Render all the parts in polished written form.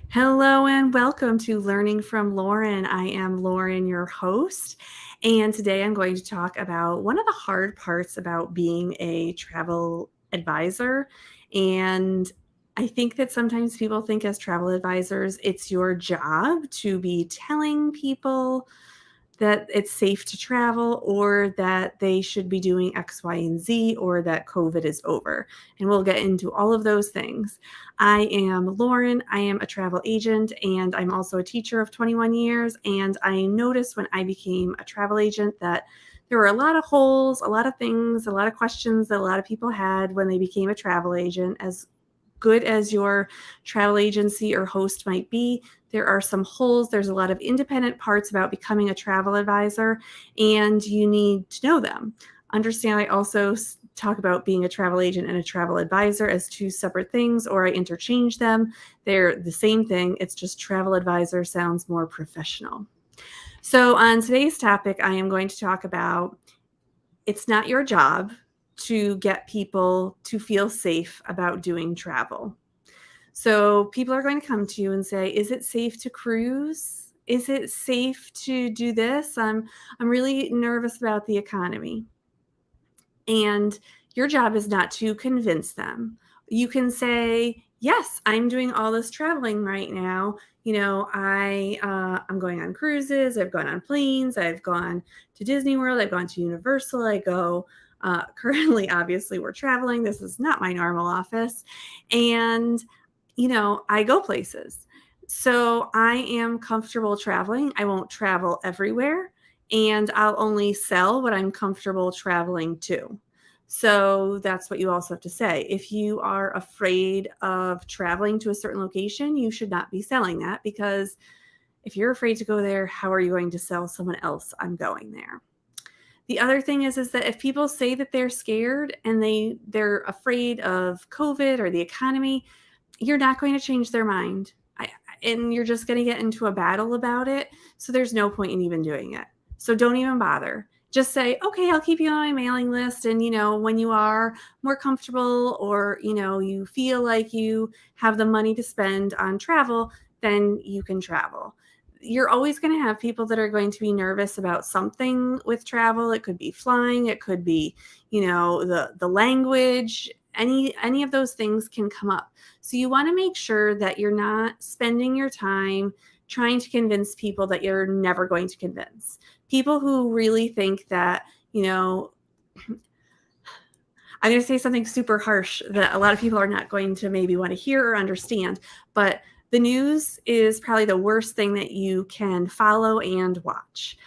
Hello and welcome to Learning from Lauren. I am Lauren, your host, and today I'm going to talk about one of the hard parts about being a travel advisor. And I think that sometimes people think as travel advisors, it's your job to be telling people that it's safe to travel or that they should be doing X, Y, and Z or that COVID is over. And we'll get into all of those things. I am Lauren. I am a travel agent and I'm also a teacher of 21 years. And I noticed when I became a travel agent that there were a lot of holes, a lot of things, a lot of questions that a lot of people had when they became a travel agent. As good as your travel agency or host might be, there are some holes. There's a lot of independent parts about becoming a travel advisor, and you need to know them. Understand, I also talk about being a travel agent and a travel advisor as two separate things, or I interchange them. They're the same thing. It's just travel advisor sounds more professional. So on today's topic, I am going to talk about it's not your job to get people to feel safe about doing travel. So people are going to come to you and say, "Is it safe to cruise? Is it safe to do this? I'm really nervous about the economy." And your job is not to convince them. You can say, "Yes, I'm doing all this traveling right now. I'm going on cruises. I've gone on planes. I've gone to Disney World. I've gone to Universal. I go." Currently, obviously, we're traveling. This is not my normal office, and I go places. So I am comfortable traveling. I won't travel everywhere, and I'll only sell what I'm comfortable traveling to. So that's what you also have to say. If you are afraid of traveling to a certain location, you should not be selling that, because if you're afraid to go there, how are you going to sell someone else on going there? The other thing is that if people say that they're scared and they're afraid of COVID or the economy, you're not going to change their mind. And you're just going to get into a battle about it. So there's no point in even doing it. So don't even bother. Just say, "Okay, I'll keep you on my mailing list. And, when you are more comfortable or, you feel like you have the money to spend on travel, then you can travel." You're always going to have people that are going to be nervous about something with travel. It could be flying. It could be, the language. Any of those things can come up. So you want to make sure that you're not spending your time trying to convince people that you're never going to convince. People who really think that, I'm going to say something super harsh that a lot of people are not going to maybe want to hear or understand, but the news is probably the worst thing that you can follow and watch.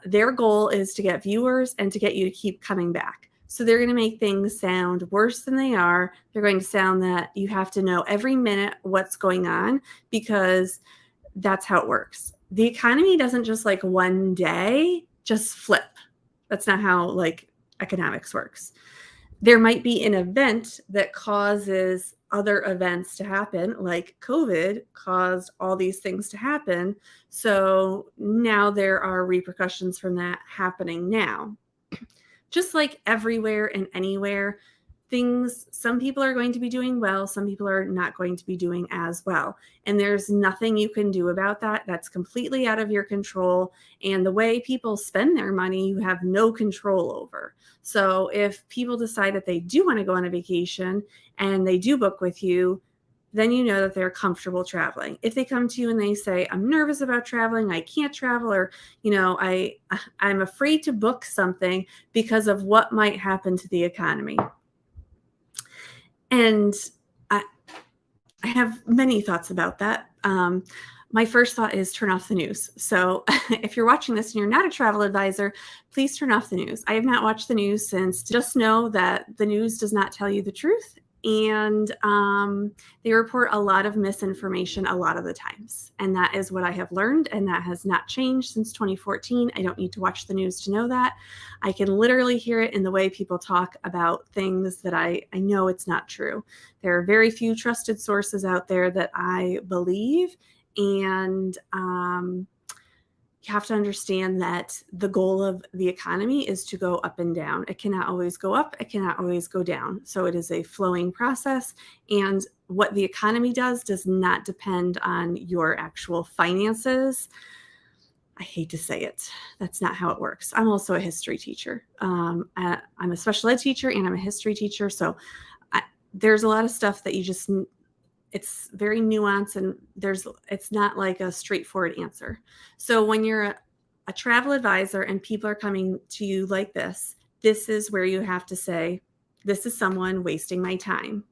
Their goal is to get viewers and to get you to keep coming back. So they're going to make things sound worse than they are. They're going to sound that you have to know every minute what's going on, because that's how it works. The economy doesn't just like one day just flip. That's not how economics works. There might be an event that causes other events to happen, like COVID caused all these things to happen. So now there are repercussions from that happening now. Just like everywhere and anywhere, some people are going to be doing well, some people are not going to be doing as well. And there's nothing you can do about that. That's completely out of your control. And the way people spend their money, you have no control over. So if people decide that they do want to go on a vacation and they do book with you, then you know that they're comfortable traveling. If they come to you and they say, "I'm nervous about traveling, I can't travel," or, I'm afraid to book something because of what might happen to the economy. And I, I have many thoughts about that. My first thought is turn off the news. So if you're watching this and you're not a travel advisor, please turn off the news. I have not watched the news since. Just know that the news does not tell you the truth. And they report a lot of misinformation a lot of the times. And that is what I have learned. And that has not changed since 2014. I don't need to watch the news to know that. I can literally hear it in the way people talk about things that I know it's not true. There are very few trusted sources out there that I believe. And you have to understand that the goal of the economy is to go up and down. It cannot always go up. It cannot always go down. So it is a flowing process. And what the economy does not depend on your actual finances. I hate to say it. That's not how it works. I'm also a history teacher. I'm a special ed teacher and I'm a history teacher. So there's a lot of stuff that it's very nuanced, and it's not like a straightforward answer. So when you're a travel advisor and people are coming to you like this is where you have to say, this is someone wasting my time.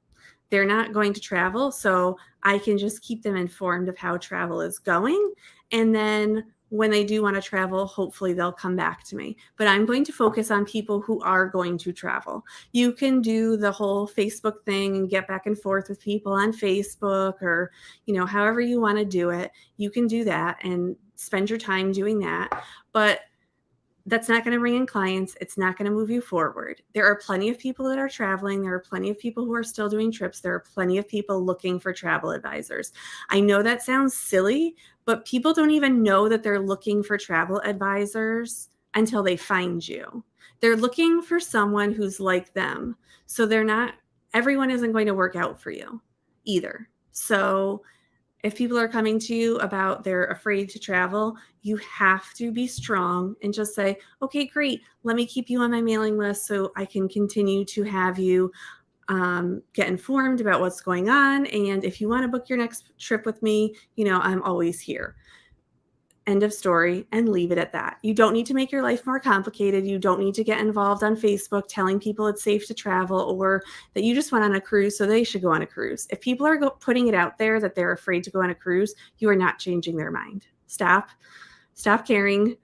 They're not going to travel, so I can just keep them informed of how travel is going. And then when they do want to travel, hopefully they'll come back to me. But I'm going to focus on people who are going to travel. You can do the whole Facebook thing and get back and forth with people on Facebook, or, however you want to do it. You can do that and spend your time doing that. But that's not going to bring in clients. It's not going to move you forward. There are plenty of people that are traveling. There are plenty of people who are still doing trips. There are plenty of people looking for travel advisors. I know that sounds silly, but people don't even know that they're looking for travel advisors until they find you. They're looking for someone who's like them. So everyone isn't going to work out for you either. So if people are coming to you about they're afraid to travel, you have to be strong and just say, okay, great. Let me keep you on my mailing list so I can continue to have you get informed about what's going on. And if you want to book your next trip with me, I'm always here. End of story, and leave it at that. You don't need to make your life more complicated. You don't need to get involved on Facebook telling people it's safe to travel, or that you just went on a cruise so they should go on a cruise. If people are putting it out there that they're afraid to go on a cruise, you are not changing their mind. Stop caring.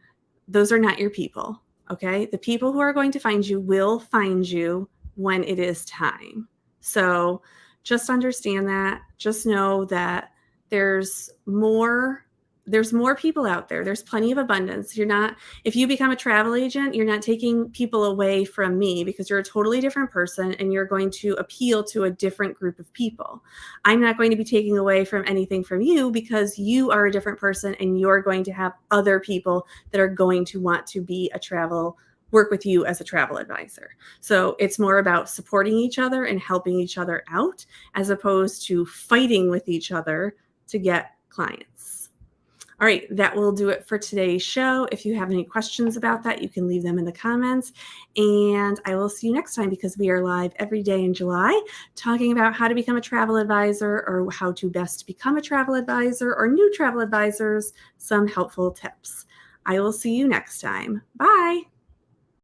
Those are not your people. Okay. The people who are going to find you will find you when it is time. So just understand that. Just know that there's more people out there. There's plenty of abundance. If you become a travel agent, you're not taking people away from me, because you're a totally different person and you're going to appeal to a different group of people. I'm not going to be taking away from anything from you, because you are a different person and you're going to have other people that are going to want to work with you as a travel advisor. So it's more about supporting each other and helping each other out, as opposed to fighting with each other to get clients. All right, that will do it for today's show. If you have any questions about that, you can leave them in the comments. And I will see you next time, because we are live every day in July talking about how to become a travel advisor, or how to best become a travel advisor, or new travel advisors, some helpful tips. I will see you next time. Bye.